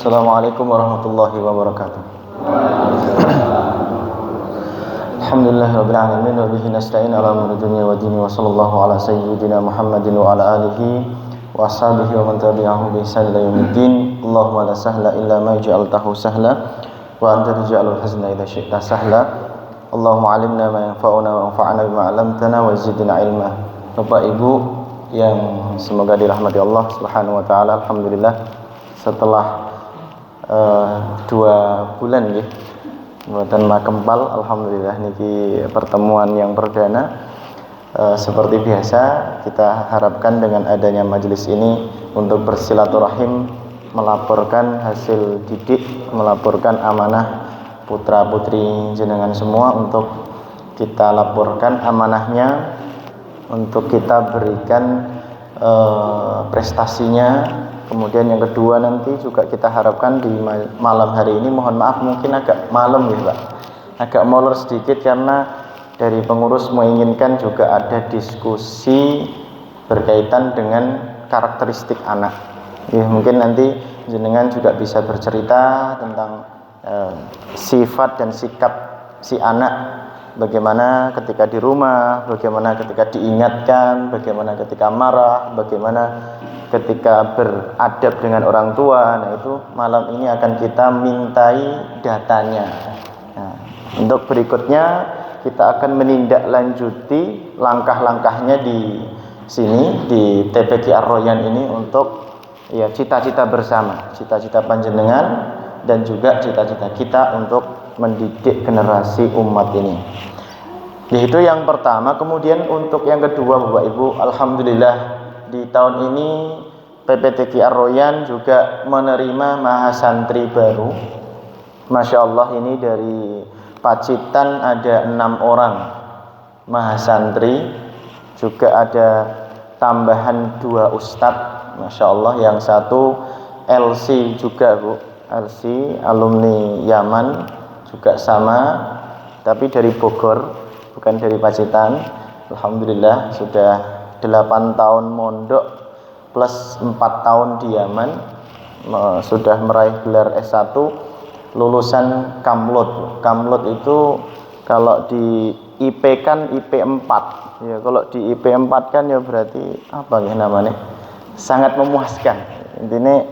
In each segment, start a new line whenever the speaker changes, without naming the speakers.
Assalamualaikum warahmatullahi wabarakatuh. Alhamdulillahirabbil alamin wa bihi nasta'in ala umuri dunya wa dini wa sallallahu ala sayyidina Muhammadin wa ala alihi wa ashabihi wa man tabi'ahum bi ihsan ila yaumiddin. Allahumma la sahla illa ma ja'altahu sahla wa anta taj'alul hazna idza syi'ta sahla. Allahumma 'allimna ma yanfa'una wa anfa'na bima 'allamtana wa zidna ilma. Bapak Ibu yang semoga dirahmati Allah Subhanahu wa taala, alhamdulillah setelah 2 bulan nggih mboten makempal, alhamdulillah niki pertemuan yang perdana. Seperti biasa kita harapkan dengan adanya majelis ini untuk bersilaturahim, melaporkan hasil didik, melaporkan amanah putra putri jenengan semua, untuk kita laporkan amanahnya, untuk kita berikan prestasinya. Kemudian yang kedua nanti juga kita harapkan di malam hari ini, mohon maaf mungkin agak malam ya Pak, agak molor sedikit karena dari pengurus menginginkan juga ada diskusi berkaitan dengan karakteristik anak ya. Mungkin nanti jenengan juga bisa bercerita tentang sifat dan sikap si anak, bagaimana ketika di rumah, bagaimana ketika diingatkan, bagaimana ketika marah, bagaimana ketika beradab dengan orang tua. Nah itu malam ini akan kita mintai datanya. Nah, untuk berikutnya kita akan menindaklanjuti langkah-langkahnya di sini di TPQ Ar-Royan ini, untuk ya cita-cita bersama, cita-cita panjenengan dan juga cita-cita kita untuk mendidik generasi umat ini. Yaitu yang pertama. Kemudian untuk yang kedua Bapak Ibu, alhamdulillah di tahun ini PPTQ Ar-Royan juga menerima mahasantri baru. Masya Allah, ini dari Pacitan ada 6 orang mahasantri, juga ada tambahan 2 ustadz. Masya Allah, yang satu LC juga Bu, LC alumni Yaman juga sama, tapi dari Bogor, bukan dari Pacitan. Alhamdulillah sudah 8 tahun mondok plus 4 tahun di Yaman, sudah meraih gelar S1, lulusan Kamlut. Kamlut itu kalau di IP kan IP 4 ya, kalau di IP 4 kan ya berarti apa ya namanya, sangat memuaskan. Intinya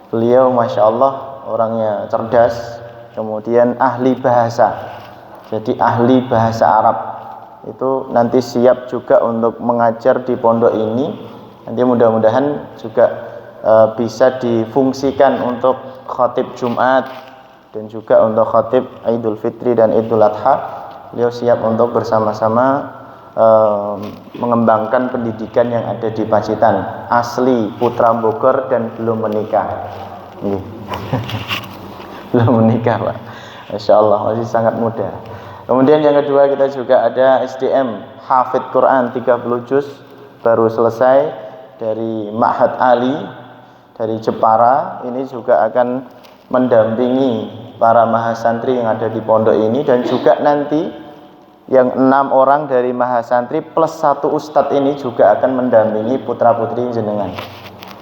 beliau Masya Allah orangnya cerdas, kemudian ahli bahasa, jadi ahli bahasa Arab. Itu nanti siap juga untuk mengajar di pondok ini. Nanti mudah-mudahan juga bisa difungsikan untuk khatib Jumat dan juga untuk khatib Idul Fitri dan Idul Adha. Beliau siap untuk bersama-sama mengembangkan pendidikan yang ada di Pacitan. Asli putra Bogor dan belum menikah. Belum menikah Pak, Masya Allah masih sangat muda. Kemudian yang kedua kita juga ada SDM Hafidh Quran 30 juz baru selesai dari Ma'had Ali dari Jepara. Ini juga akan mendampingi para mahasantri yang ada di pondok ini, dan juga nanti yang 6 orang dari mahasantri plus 1 ustadz ini juga akan mendampingi putra putri jenengan.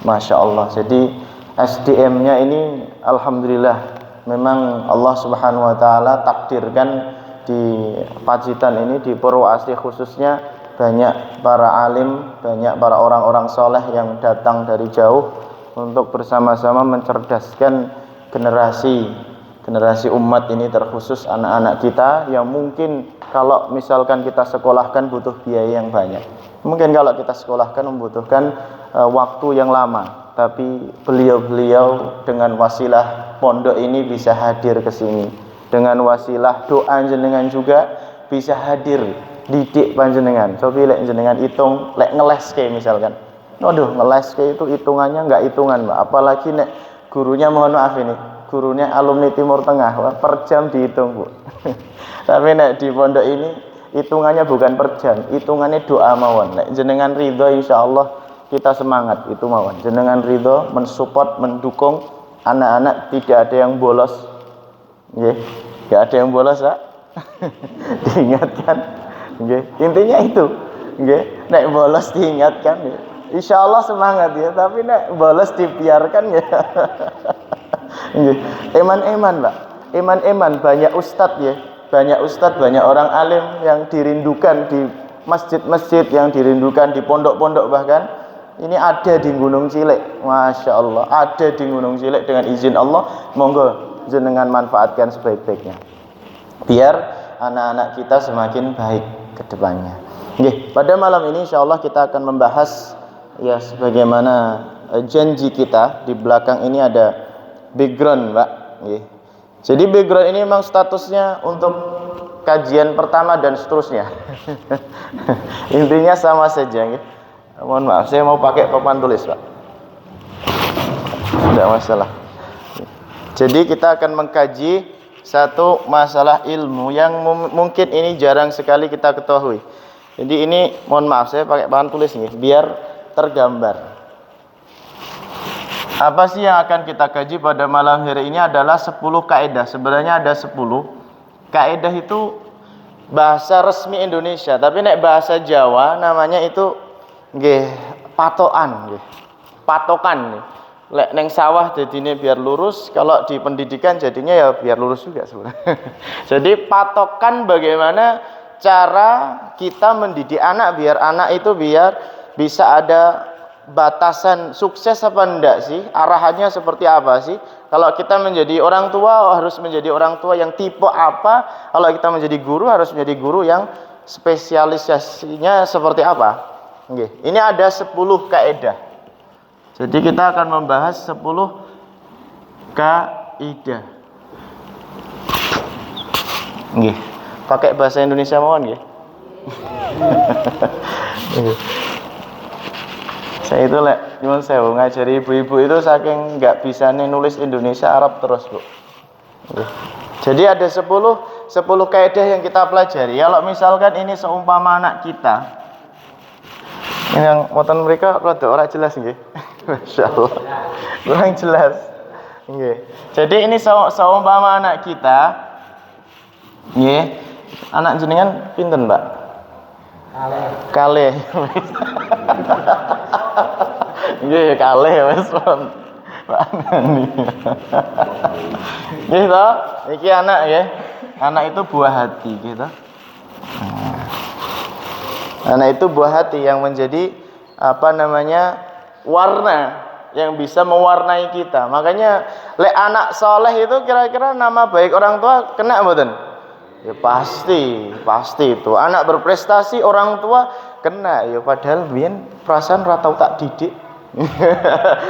Masya Allah, jadi SDM-nya ini alhamdulillah memang Allah Subhanahu wa taala takdirkan di Pacitan ini, di Purwoasih khususnya, banyak para alim, banyak para orang-orang soleh yang datang dari jauh untuk bersama-sama mencerdaskan generasi umat ini, terkhusus anak-anak kita yang mungkin kalau misalkan kita sekolahkan butuh biaya yang banyak. Mungkin kalau kita sekolahkan membutuhkan waktu yang lama, tapi beliau-beliau dengan wasilah pondok ini bisa hadir ke sini. Dengan wasilah doa jenengan juga bisa hadir didik panjenengan. Coba lek jenengan hitung, lek ngeleske misalkan, waduh ngeleske itu hitungannya nggak hitungan Pak. Apalagi nek gurunya, mohon maaf ini gurunya alumni Timur Tengah, per jam dihitung Bu. Tapi nek di pondok ini hitungannya bukan per jam, hitungannya doa mawon. Lek jenengan ridho insya Allah kita semangat itu mawon. Jenengan ridho, mensupport, mendukung anak-anak, tidak ada yang bolos. Nggih, enggak ada yang bolos, Pak. Diingatkan. Nggih, intinya itu. Nggih, nek bolos diingatkan ya. Insyaallah semangat ya, tapi nek bolos dibiarkan ya. Nggih. Eman-eman, Pak. Eman-eman banyak ustadz ya. Banyak ustadz, banyak orang alim yang dirindukan di masjid-masjid, yang dirindukan di pondok-pondok bahkan. Ini ada di Gunung Cilek. Masya Allah, ada di Gunung Cilek dengan izin Allah. Monggo jenengan manfaatkan sebaik-baiknya. Biar anak-anak kita semakin baik ke depannya. Nggih, pada malam ini insyaallah kita akan membahas ya sebagaimana janji kita. Di belakang ini ada background, Mbak. Nggih. Jadi background ini memang statusnya untuk kajian pertama dan seterusnya. Intinya sama saja, nggih. Mohon maaf, saya mau pakai papan tulis, Pak. Tidak masalah. Jadi kita akan mengkaji satu masalah ilmu yang mungkin ini jarang sekali kita ketahui. Jadi ini mohon maaf saya pakai papan tulis nih biar tergambar. Apa sih yang akan kita kaji pada malam hari ini adalah 10 kaidah. Sebenarnya ada 10. Kaidah itu bahasa resmi Indonesia, tapi nek bahasa Jawa namanya itu nggih patokan nggih. Patokan nggih. Lek neng sawah jadinya biar lurus, kalau di pendidikan jadinya ya biar lurus juga sebenarnya. Jadi patokan bagaimana cara kita mendidik anak biar anak itu biar bisa ada batasan sukses apa enggak sih? Arahannya seperti apa sih? Kalau kita menjadi orang tua harus menjadi orang tua yang tipe apa? Kalau kita menjadi guru harus menjadi guru yang spesialisasinya seperti apa? Oke. Ini ada 10 kaidah. Jadi kita akan membahas 10 kaidah. Nggih. Pakai bahasa Indonesia mawon nggih. Saya itu nyuwun sewu ngajari ibu-ibu itu saking nggak bisa nulis Indonesia Arab terus, Bu. Jadi ada 10 kaidah yang kita pelajari. Kalau misalkan ini seumpama anak kita. Ini yang moton mereka rada ora jelas nggih. Masyaallah. Kurang jelas. Nggih. Jadi ini seumpama anak kita. Nggih. Anak jenengan pinten, Mbak? Kalih. Nggih, kalih wis pon. Pak Nani. Nggih to, iki anak nggih. Anak itu buah hati gitu. Anak itu buah hati yang menjadi warna yang bisa mewarnai kita. Makanya lek anak soleh itu kira-kira nama baik orang tua kena mboten? Ya pasti itu. Anak berprestasi orang tua kena ya padahal biyen perasaan ra tau tak didik.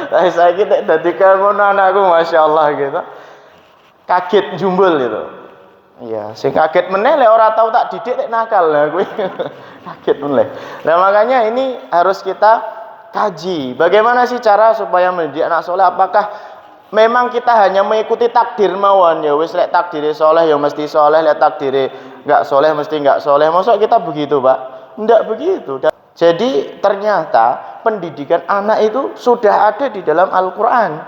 Tapi saiki nek dadi ngono anakku masyaallah gitu. Kaget jumbul gitu. Iya, sing kaget meneh lek ora tau tak didik nek nakal lah kuwi. Kaget meneh. Nah, makanya ini harus kita kaji. Bagaimana sih cara supaya mendidik anak soleh? Apakah memang kita hanya mengikuti takdir mawon ya wis lek takdire soleh ya mesti soleh, lek takdire enggak soleh mesti enggak soleh. Mosok kita begitu, Pak? Enggak begitu. Jadi ternyata pendidikan anak itu sudah ada di dalam Al-Qur'an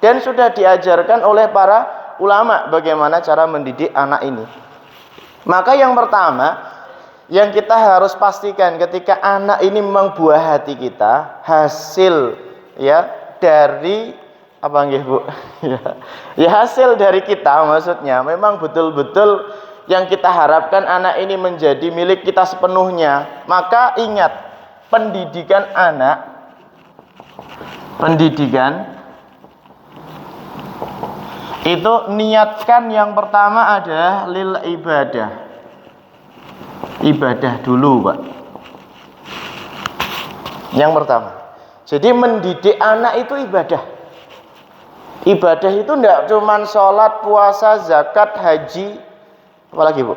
dan sudah diajarkan oleh para ulama bagaimana cara mendidik anak ini. Maka yang pertama yang kita harus pastikan ketika anak ini memang buah hati kita, hasil ya dari apa nggih Bu? Ya hasil dari kita maksudnya memang betul-betul yang kita harapkan anak ini menjadi milik kita sepenuhnya. Maka ingat, pendidikan itu niatkan yang pertama adalah lil ibadah. Ibadah dulu, Pak. Yang pertama. Jadi mendidik anak itu ibadah. Ibadah itu enggak cuman sholat, puasa, zakat, haji, apalagi Bu?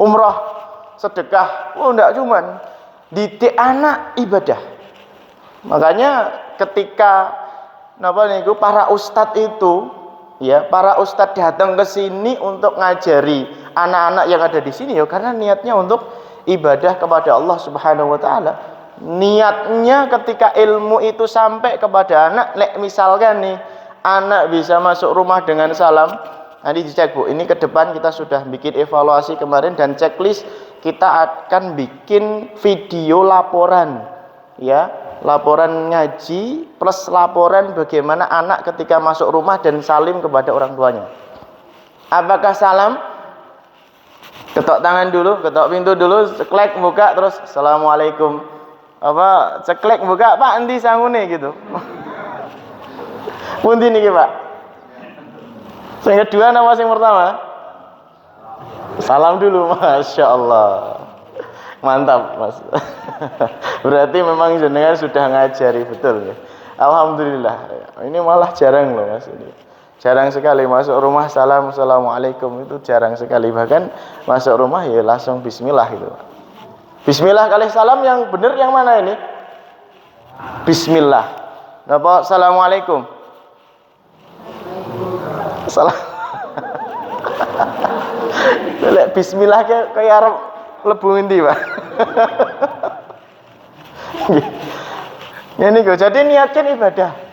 Umrah, sedekah. Oh, enggak cuman. Didik anak ibadah. Makanya ketika para ustadz itu ya, para ustadz datang ke sini untuk ngajari anak-anak yang ada di sini ya karena niatnya untuk ibadah kepada Allah Subhanahu wa taala. Niatnya ketika ilmu itu sampai kepada anak, misalkan nih anak bisa masuk rumah dengan salam, nanti dicek Bu, ini ke depan kita sudah bikin evaluasi kemarin dan checklist, kita akan bikin video laporan ya Laporan ngaji plus laporan bagaimana anak ketika masuk rumah dan salim kepada orang tuanya. Apakah salam? Ketok tangan dulu, ketok pintu dulu, ceklek buka terus assalamualaikum. Apa ceklek buka, Pak endi sangune gitu. Pundi niki, Pak? Sing kedua nama sing pertama? Salam dulu, Masya Allah. Mantap, Mas. Berarti memang jenengan sudah ngajari betul ya. Alhamdulillah. Ini malah jarang loh, Mas ini. Jarang sekali masuk rumah salam assalamualaikum, itu jarang sekali. Bahkan masuk rumah ya langsung bismillah gitu. Bismillah kali salam yang benar yang mana ini? Bismillah. Apa assalamualaikum? Salam. Bismillah kayak arep lebu ngendi, Pak? Ini kok. Jadi niatkan ibadah.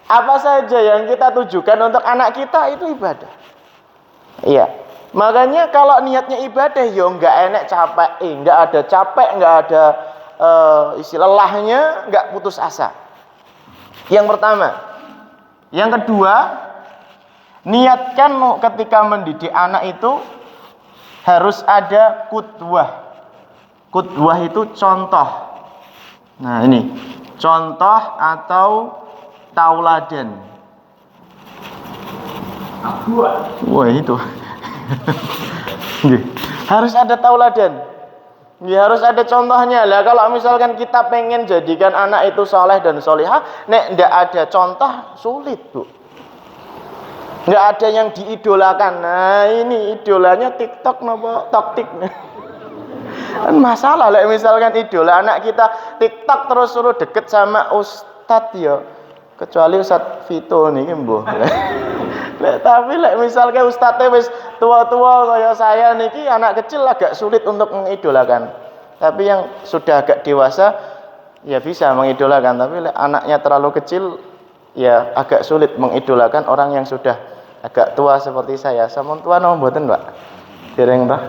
Apa saja yang kita tujukan untuk anak kita itu ibadah. Iya. Makanya kalau niatnya ibadah ya enggak enak capek, enggak ada capek, enggak ada istilah lelahnya, enggak putus asa. Yang pertama. Yang kedua, niatkan ketika mendidik anak itu harus ada qudwah. Qudwah itu contoh. Nah, ini contoh atau tauladan. Wah, itu. Harus ada tauladan. Ya, harus ada contohnya. Lah kalau misalkan kita pengen jadikan anak itu soleh dan solihah, nek ndak ada contoh sulit, Bu. Nggak ada yang diidolakan. Nah ini idolanya TikTok nopo toktik. Kan masalah lah misalkan idola anak kita TikTok terus suruh deket sama ustadz ya. Kecuali Ustadz Vito nih mbuh. Tapi misalkan ustadznya wis tua-tua kayak saya niki anak kecil agak sulit untuk mengidolakan. Tapi yang sudah agak dewasa ya bisa mengidolakan. Tapi anaknya terlalu kecil ya agak sulit mengidolakan orang yang sudah agak tua seperti saya. Sampun tua napa mboten, Pak? Dereng toh.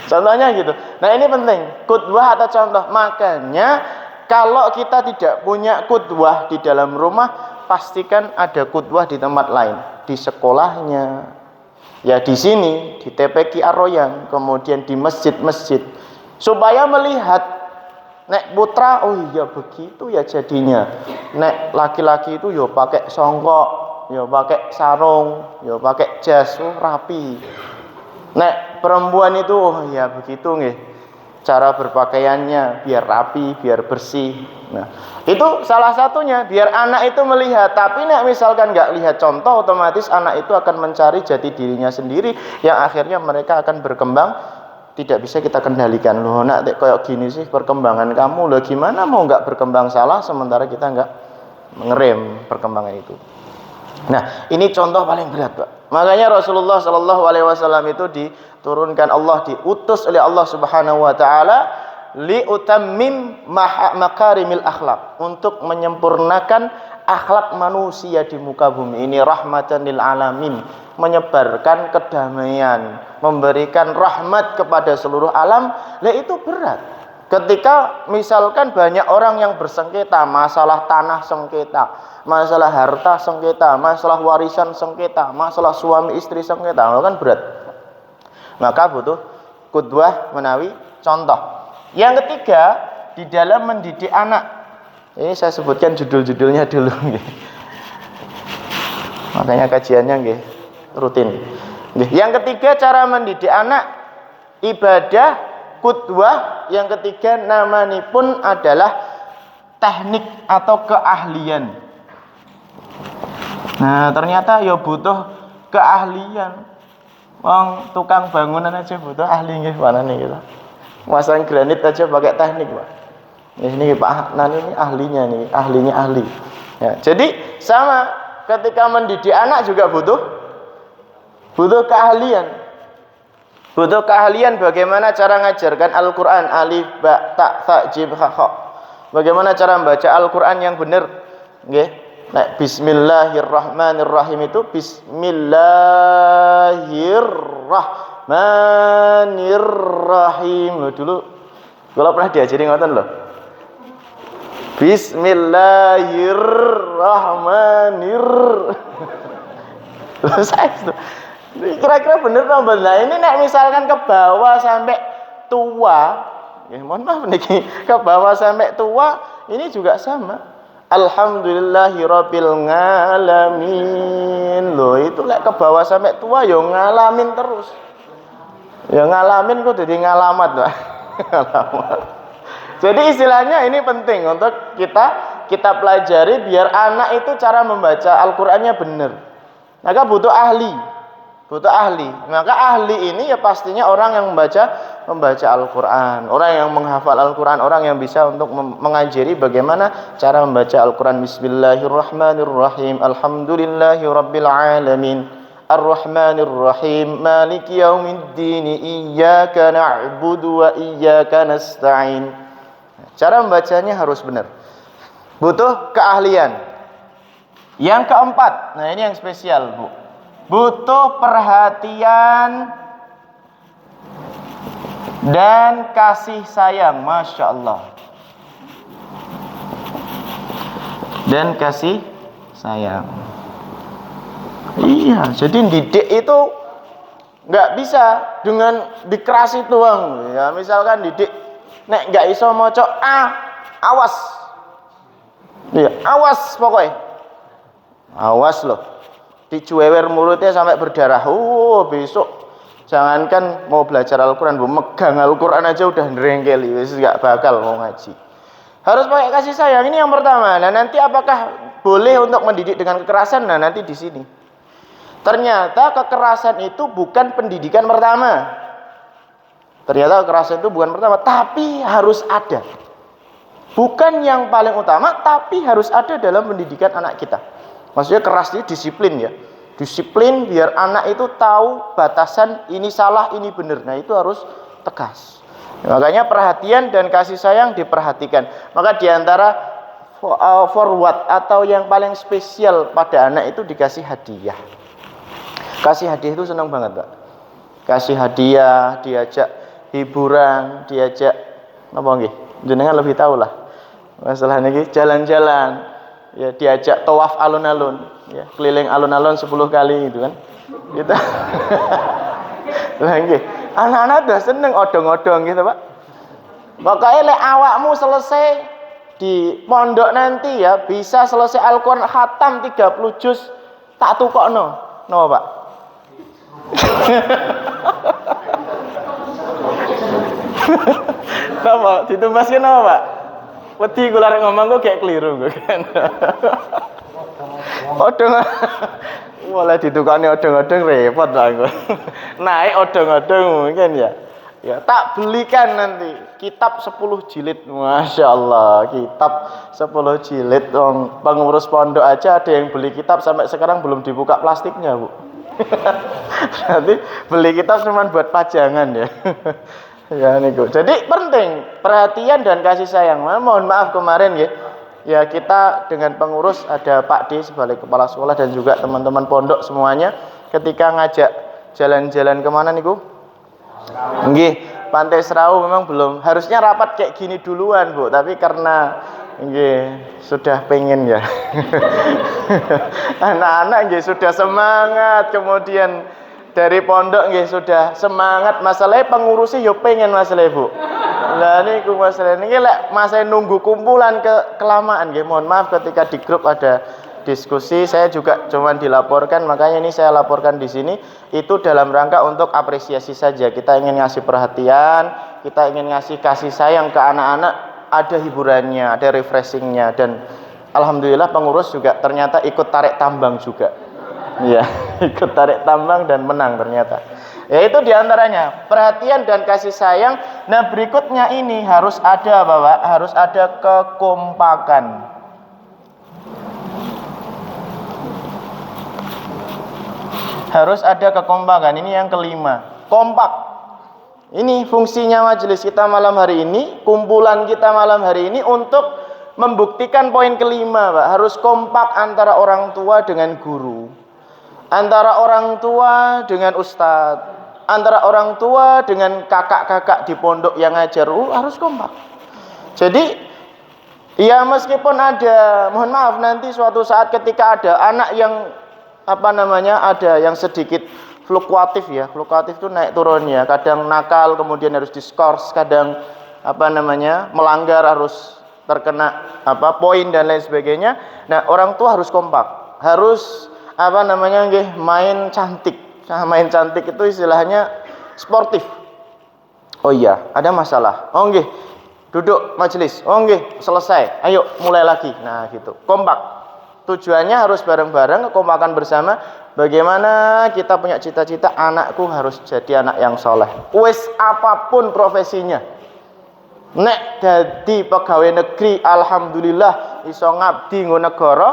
Contohnya gitu. Nah, ini penting, qudwah atau contoh. Makanya kalau kita tidak punya qudwah di dalam rumah, pastikan ada qudwah di tempat lain, di sekolahnya. Ya di sini, di TPQ Ar-Royan, kemudian di masjid-masjid. Supaya melihat nek putra, oh iya begitu ya jadinya. Nek laki-laki itu yo pakai songkok, yo pakai sarung, yo pakai jas, oh rapi. Nek perempuan itu, oh ya begitu nggih. Cara berpakaiannya biar rapi, biar bersih. Nah, itu salah satunya biar anak itu melihat. Tapi nek misalkan nggak lihat contoh, otomatis anak itu akan mencari jati dirinya sendiri, yang akhirnya mereka akan berkembang tidak bisa kita kendalikan. Loh nak kayak gini sih perkembangan kamu, loh gimana mau nggak berkembang salah sementara kita nggak mengerem perkembangan itu. Nah ini contoh paling berat, Pak. Makanya Rasulullah Shallallahu Alaihi Wasallam itu diturunkan Allah, diutus oleh Allah Subhanahu Wa Taala li utammim makarimil akhlak, untuk menyempurnakan akhlak manusia di muka bumi ini, rahmatan lil alamin, menyebarkan kedamaian, memberikan rahmat kepada seluruh alam. Lah itu berat. Ketika misalkan banyak orang yang bersengketa, masalah tanah sengketa, masalah harta sengketa, masalah warisan sengketa, masalah suami istri sengketa, kan berat. Maka butuh qudwah menawi contoh. Yang ketiga, di dalam mendidik anak. Ini saya sebutkan judul-judulnya dulu nggih. Makanya kajiannya nggih rutin. Nggih. Yang ketiga cara mendidik anak, ibadah, qudwah. Yang ketiga namanipun adalah teknik atau keahlian. Nah, ternyata ya butuh keahlian. Wong tukang bangunan aja butuh ahli nggih panane kita. Masang granit aja pakai teknik, Pak. Ini Pak Nan ini ahlinya nih, ahlinya ahli. Ya, jadi sama ketika mendidik anak juga butuh keahlian. Butuh keahlian bagaimana cara ngajarkan Al-Qur'an, alif, ba, ta, tha, jim, ha, kha. Bagaimana cara membaca Al-Qur'an yang benar. Nggih. Nah, bismillahirrahmanirrahim itu bismillahirrahmanirrahim. Loh, dulu kalau pernah diajari ngoten loh. Bismillahirrahmanirrahim. Kira-kira bener apa? Nah ini nek misalkan ke bawah sampai tua, ya mohon maaf nih, ke bawah sampai tua ini juga sama. Alhamdulillahirabbil ngalamin. Loh itu lek ke bawah sampai tua ya ngalamin terus. Ya ngalamin kok jadi ngalamat, Pak. Ngalamat. Jadi istilahnya ini penting untuk kita pelajari biar anak itu cara membaca Al-Qur'annya benar. Maka butuh ahli. Maka ahli ini ya pastinya orang yang membaca Al-Qur'an, orang yang menghafal Al-Qur'an, orang yang bisa untuk mengajari bagaimana cara membaca Al-Qur'an. Bismillahirrahmanirrahim. Alhamdulillahirabbil alamin. Ar-Rahmanir-Rahim. Maliki yaumiddin. Iyyaka na'budu wa iyyaka nasta'in. Cara membacanya harus benar. Butuh keahlian. Yang keempat, nah ini yang spesial, Bu. Butuh perhatian dan kasih sayang, Masya Allah. Dan kasih sayang. Iya, jadi didik itu nggak bisa dengan dikerasi doang. Ya, misalkan didik, nek nggak iso moco awas. Iya, awas pokoknya. Awas loh. Dicuewer mulutnya sampai berdarah. Besok jangankan mau belajar Al-Qur'an, megang Al-Qur'an aja udah ngerengkeli, wis gak bakal mau ngaji. Harus pakai kasih sayang, ini yang pertama. Nah, nanti apakah boleh untuk mendidik dengan kekerasan? Nah, nanti di sini. Ternyata kekerasan itu bukan pendidikan pertama. Tapi harus ada. Bukan yang paling utama, tapi harus ada dalam pendidikan anak kita. Maksudnya keras itu disiplin ya. Disiplin biar anak itu tahu batasan ini salah, ini benar. Nah itu harus tegas. Makanya perhatian dan kasih sayang diperhatikan. Maka diantara forward atau yang paling spesial pada anak itu dikasih hadiah. Kasih hadiah itu senang banget, Pak. Kasih hadiah, diajak hiburan, diajak apa nggih? Jenengan lebih tahu lah. Masalah niki jalan-jalan. Ya diajak tawaf alun-alun, ya keliling alun-alun 10 kali gitu kan. Gitu. Lah nggih, anak-anak udah seneng odong-odong gitu, Pak. Pokoknya lek awakmu selesai di pondok nanti ya bisa selesai Al-Qur'an khatam 30 juz tak tukokno. Napa, Pak? Napa? Ditumbaskeun napa, Pak? Wedi kula arek ngomong kok kayak keliru kok kan. Odong. Mulai ditukani odong-odong repot lah aku. Naik odong-odong mungkin ya. Ya tak belikan nanti kitab 10 jilid. Masya Allah, kitab 10 jilid. Pengurus pondok aja ada yang beli kitab sampai sekarang belum dibuka plastiknya, Bu. Berarti beli kitab cuma buat pajangan ya. Ya niku. Jadi penting perhatian dan kasih sayang. Mohon maaf kemarin ya. Ya kita dengan pengurus ada Pak D sebagai kepala sekolah dan juga teman-teman pondok semuanya ketika ngajak jalan-jalan kemana niku? Nggih, Pantai Serau memang belum. Harusnya rapat kayak gini duluan, Bu, tapi karena nggih sudah pengen ya. Anak-anak nggih sudah semangat, kemudian dari pondok nggih sudah semangat, masalahnya pengurusnya yo pengen masalah, Bu. Lah niku masalah niki lek masih nunggu kumpulan kelamaan nggih. Mohon maaf ketika di grup ada diskusi, saya juga cuman dilaporkan, makanya ini saya laporkan di sini itu dalam rangka untuk apresiasi saja. Kita ingin ngasih perhatian, kita ingin ngasih kasih sayang ke anak-anak, ada hiburannya, ada refreshingnya, dan alhamdulillah pengurus juga ternyata ikut tarik tambang juga. Iya, ikut tarik tambang dan menang ternyata. Ya itu diantaranya perhatian dan kasih sayang. Nah berikutnya ini harus ada, Bapak, harus ada kekompakan. Harus ada kekompakan. Ini yang kelima, kompak. Ini fungsinya majelis kita malam hari ini, kumpulan kita malam hari ini untuk membuktikan poin kelima, Pak. Harus kompak antara orang tua dengan guru, antara orang tua dengan ustadz, antara orang tua dengan kakak-kakak di pondok yang ngajar, harus kompak. Jadi Iya, meskipun ada, mohon maaf nanti suatu saat ketika ada anak yang ada yang sedikit fluktuatif ya. Fluktuatif itu naik turunnya. Kadang nakal kemudian harus diskors, kadang melanggar harus terkena poin dan lain sebagainya. Nah, orang tua harus kompak. Harus main cantik. Nah, main cantik itu istilahnya sportif. Oh iya, ada masalah. Oh nggih, duduk majelis. Oh nggih, selesai. Ayo mulai lagi. Nah, gitu. Kompak. Tujuannya harus bareng-bareng, kekompakan bersama. Bagaimana kita punya cita-cita anakku harus jadi anak yang soleh. Wis apapun profesinya. Nek dadi pegawai negeri, alhamdulillah iso ngabdi nggo negara,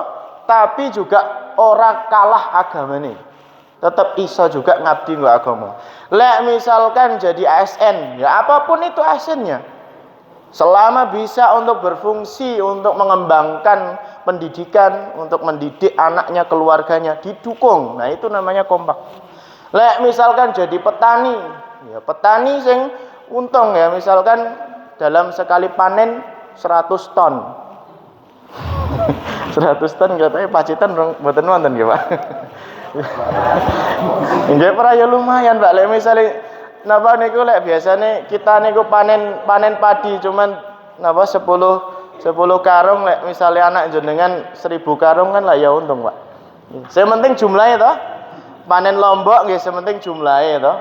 tapi juga ora kalah agamane. Tetap iso juga ngabdi nggo agama. Lek misalkan jadi ASN, ya apapun itu ASN-nya. Selama bisa untuk berfungsi untuk mengembangkan pendidikan, untuk mendidik anaknya, keluarganya, didukung. Nah, itu namanya kompak. Lek misalkan jadi petani, ya petani sing untung ya, misalkan dalam sekali panen 100 ton. 100 ton katanya pacitan mboten wonten nggih, Pak. Nggih pra ya lumayan, Pak. Lek misale napa niku lek biasane kita niku panen padi cuman 10 karung, lek misale anak jenengan 1000 karung kan lah ya untung, Pak. Sementing jumlahnya toh. Panen lombok nggih sementing jumlahnya toh.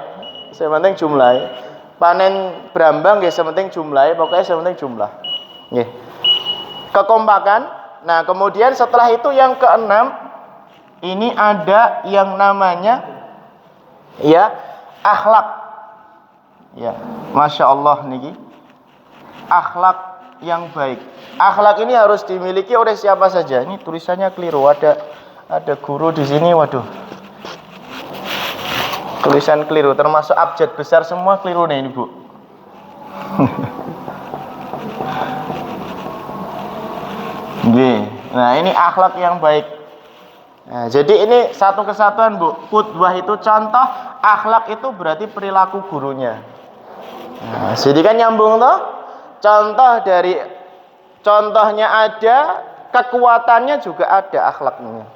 Sementing jumlahnya. Panen brambang nggih sementing jumlahnya, pokoknya sementing jumlah. Nggih. Kekompakan. Nah, kemudian setelah itu yang keenam, ini ada yang namanya ya akhlak. Ya, masya Allah niki. Akhlak yang baik. Akhlak ini harus dimiliki oleh siapa saja. Ini tulisannya keliru. Ada guru di sini. Waduh. Tulisan keliru. Termasuk abjad besar semua keliru nih ini, Bu. Nah, ini akhlak yang baik. Nah, jadi ini satu kesatuan, Bu. Qudwah itu contoh, akhlak itu berarti perilaku gurunya. Nah, jadi kan nyambung toh? Contohnya ada, kekuatannya juga ada akhlaknya.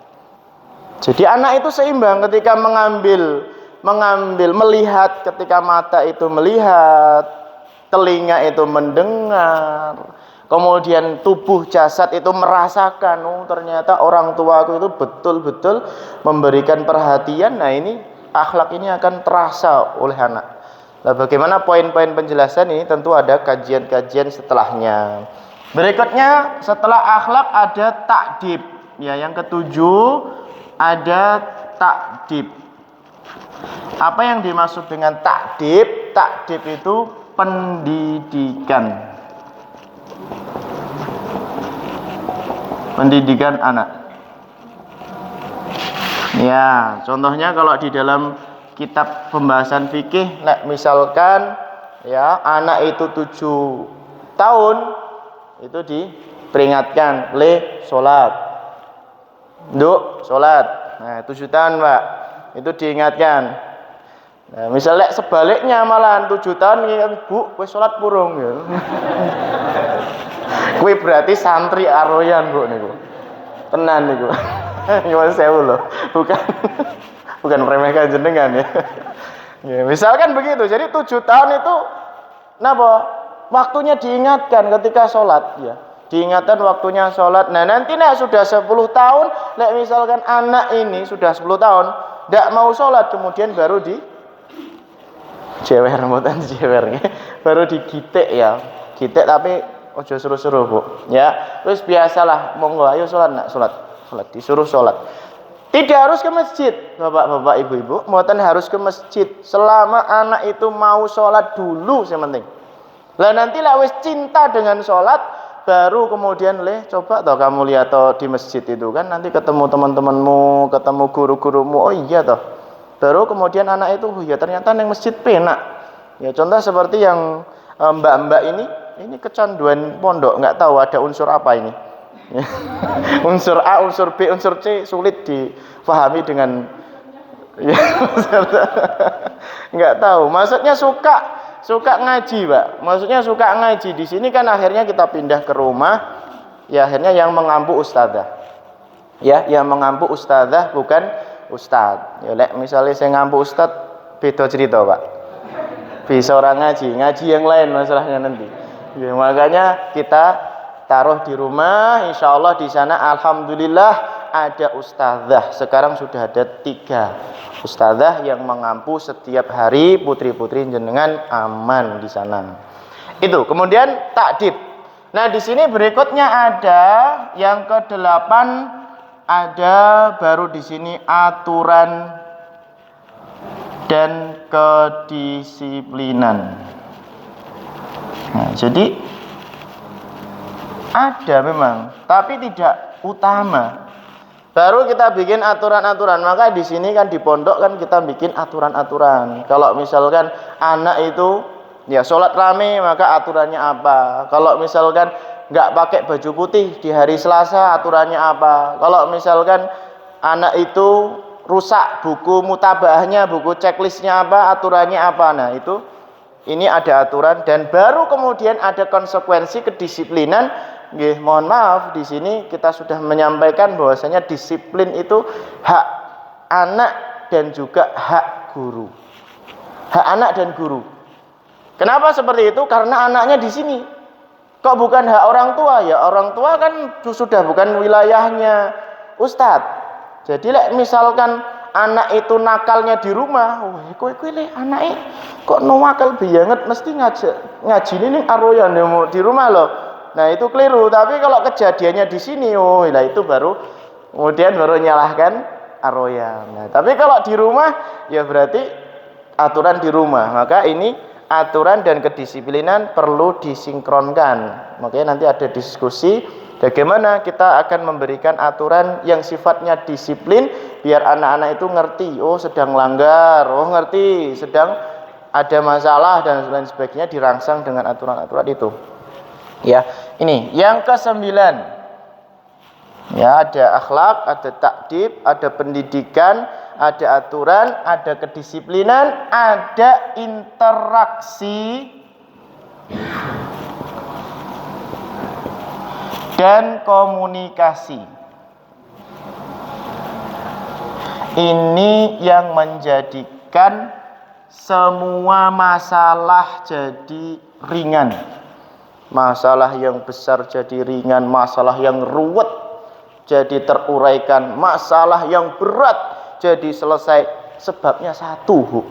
Jadi anak itu seimbang ketika mengambil melihat, ketika mata itu melihat, telinga itu mendengar, kemudian tubuh jasad itu merasakan, ternyata orang tuaku itu betul-betul memberikan perhatian. Nah, ini akhlak ini akan terasa oleh anak. Nah, bagaimana poin-poin penjelasan ini tentu ada kajian-kajian setelahnya. Berikutnya setelah akhlak ada takdib. Ya, yang ketujuh ada takdib. Apa yang dimaksud dengan takdib? Takdib itu pendidikan. Pendidikan anak. Ya, contohnya kalau di dalam kitab pembahasan fikih, misalkan ya anak itu 7 tahun itu diperingatkan sholat. Nduk, sholat. Nah, 7 tahun, Pak. Itu diingatkan. Nah, misalnya sebaliknya malahan 7 tahun Bu, kowe sholat purung ya. Kowe berarti santri aroyan, Bu niku. Tenan niku. Nyuwun sewu lho. Bukan meremehkan jenengan ya. Ya, misalkan begitu. Jadi 7 tahun itu waktunya diingatkan ketika sholat ya. Diingatkan waktunya sholat. Nah, nanti sudah 10 tahun, misalkan anak ini sudah 10 tahun tidak mau sholat, kemudian baru baru digitik ya. Gitik tapi ojo suruh-suruh, Bu. Ya, terus biasalah monggo ayo sholat nak, sholat, disuruh sholat. Tidak harus ke masjid, bapak-bapak, ibu-ibu, mboten harus ke masjid. Selama anak itu mau sholat dulu sementing. Lah nanti wis cinta dengan sholat, baru kemudian coba toh kamu lihat toh di masjid itu kan nanti ketemu teman-temanmu, ketemu guru-gurumu. Oh iya toh. Baru kemudian anak itu ya ternyata nang masjid penak. Ya contoh seperti yang mbak-mbak ini kecanduan pondok, nggak tahu ada unsur apa ini. Unsur A, unsur B, unsur C sulit difahami dengan ya, nggak tahu. Maksudnya suka ngaji, Pak. Maksudnya suka ngaji. Di sini kan akhirnya kita pindah ke rumah. ya akhirnya yang mengampu ustadzah. Ya, yang mengampu ustadzah bukan ustadz. Ya lek misalnya saya ngampu ustadz beda cerita, Pak. Bisa orang ngaji yang lain masalahnya nanti. Ya, makanya kita taruh di rumah, insya Allah di sana alhamdulillah ada ustadzah. Sekarang sudah ada 3 ustadzah yang mengampu setiap hari, putri-putri jenengan aman di sana. Itu. Kemudian takdib. Nah, di sini berikutnya ada yang ke-8, ada baru di sini aturan dan kedisiplinan. Nah, jadi ada memang, tapi tidak utama. Baru kita bikin aturan-aturan. Maka di sini kan di pondok kan kita bikin aturan-aturan. Kalau misalkan anak itu ya sholat rame, maka aturannya apa? Kalau misalkan nggak pakai baju putih di hari Selasa, aturannya apa? Kalau misalkan anak itu rusak buku mutabahnya, buku checklistnya apa, aturannya apa? Nah itu, ini ada aturan dan baru kemudian ada konsekuensi kedisiplinan. Nggih, mohon maaf di sini kita sudah menyampaikan bahwasanya disiplin itu hak anak dan juga hak guru. Hak anak dan guru. Kenapa seperti itu? Karena anaknya di sini. Kok bukan hak orang tua? Ya orang tua kan sudah bukan wilayahnya ustadz. Jadi misalkan anak itu nakalnya di rumah, kowe le anake kok nakal banget mesti ngaji ini aroyan di rumah loh. Nah, itu keliru. Tapi kalau kejadiannya di sini, lah itu baru kemudian baru nyalahkan aroyan. Nah, tapi kalau di rumah ya berarti aturan di rumah. Maka ini aturan dan kedisiplinan perlu disinkronkan. Makanya nanti ada diskusi bagaimana kita akan memberikan aturan yang sifatnya disiplin biar anak-anak itu ngerti, oh sedang langgar, oh ngerti sedang ada masalah dan lain sebagainya, dirangsang dengan aturan-aturan itu. Ya, ini yang ke-9. Ya, ada akhlak, ada takdib, ada pendidikan, ada aturan, ada kedisiplinan, ada interaksi dan komunikasi. Ini yang menjadikan semua masalah jadi ringan. Masalah yang besar jadi ringan, masalah yang ruwet jadi teruraikan, masalah yang berat jadi selesai. Sebabnya satu,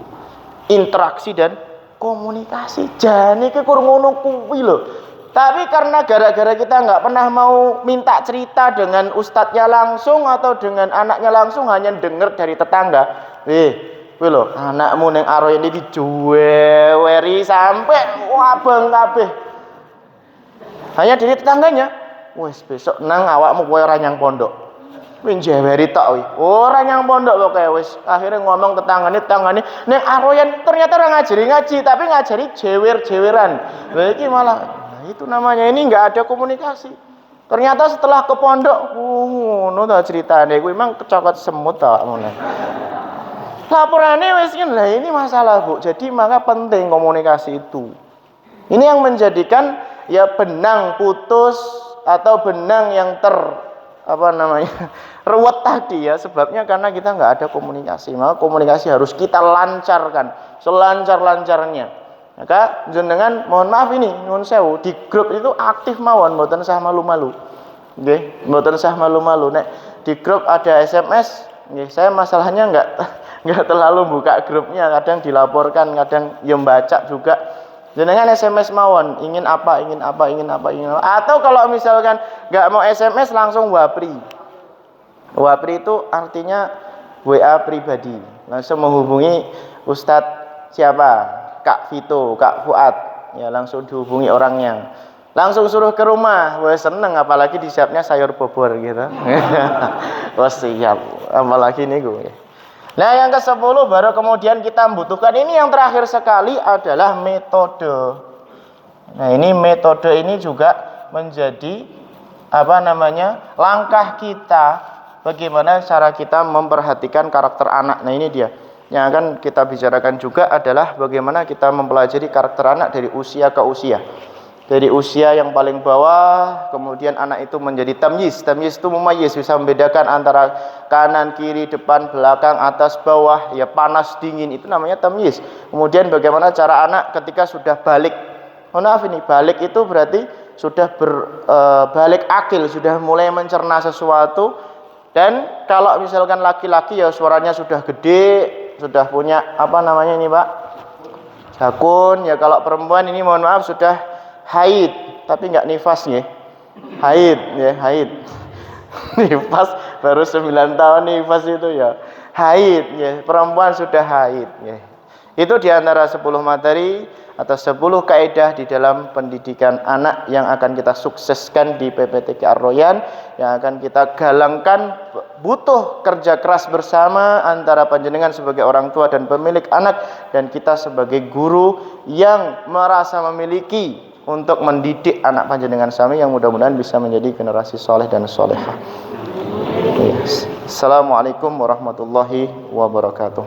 interaksi dan komunikasi. Jane iki kur ngono kuwi lho. Tapi karena gara-gara kita nggak pernah mau minta cerita dengan ustadznya langsung atau dengan anaknya langsung, hanya denger dari tetangga. Kuwi lho, anakmu ning aroyan iki dijuweri sampai wabang kabeh. Hanya dari tetangganya. Wes besok nang awakmu kowe ora nyang pondok. Kuwi njeweri tok kuwi. Ora nyang pondok pokoke wis. Akhirnya ngomong tetanggane ning aroyan ternyata ora ngajari ngaji, tapi ngajari jewer-jeweran. Lah iki malah itu namanya ini enggak ada komunikasi. Ternyata setelah ke pondok, ngono ta ceritane kuwi memang kecokot semut ta awakmu. Laporane wis kan lah ini masalah, Bu. Jadi maka penting komunikasi itu. Ini yang menjadikan ya benang putus atau benang yang ruwet tadi ya, sebabnya karena kita nggak ada komunikasi. Maka komunikasi harus kita lancarkan selancar-lancarnya. Maka jenengan mohon maaf ini nyuwun sewu, di grup itu aktif mawon, mboten usah malu-malu. Nggih, mboten usah malu-malu. Nek di grup ada SMS, nggih, saya masalahnya nggak terlalu buka grupnya, kadang dilaporkan, kadang yang baca juga. Jenengan SMS mawon, ingin apa, atau kalau misalkan nggak mau SMS langsung wapri. Wapri itu artinya WA pribadi, langsung menghubungi Ustadz siapa, Kak Vito, Kak Fuad, ya langsung dihubungi orangnya, langsung suruh ke rumah. Wah seneng, apalagi disiapnya sayur bobor gitu. Wah siap, apalagi nih gue. Nah yang ke-10 baru kemudian kita membutuhkan, ini yang terakhir sekali adalah metode. Nah ini metode ini juga menjadi langkah kita bagaimana cara kita memperhatikan karakter anak. Nah ini dia yang akan kita bicarakan juga, adalah bagaimana kita mempelajari karakter anak dari usia ke usia. dari usia yang paling bawah, kemudian anak itu menjadi tamyiz. Tamyiz itu memayyiz, bisa membedakan antara kanan, kiri, depan, belakang, atas, bawah, ya panas, dingin, itu namanya tamyiz. Kemudian bagaimana cara anak ketika sudah balik. Maaf ini, balik itu berarti sudah balik akil, sudah mulai mencerna sesuatu. Dan kalau misalkan laki-laki ya suaranya sudah gede, sudah punya apa namanya ini Pak? Jakun. Ya kalau perempuan ini mohon maaf sudah haid, tapi enggak nifas ya. Haid ya, haid. Nifas baru 9 tahun nifas itu ya. Haid ya, perempuan sudah haid ya. Itu diantara 10 materi atau 10 kaidah di dalam pendidikan anak yang akan kita sukseskan di PPTK Ar-Royan, yang akan kita galangkan. Butuh kerja keras bersama antara panjenengan sebagai orang tua dan pemilik anak, dan kita sebagai guru yang merasa memiliki untuk mendidik anak panjenengan sami, yang mudah-mudahan bisa menjadi generasi soleh dan solehah. Assalamualaikum warahmatullahi wabarakatuh.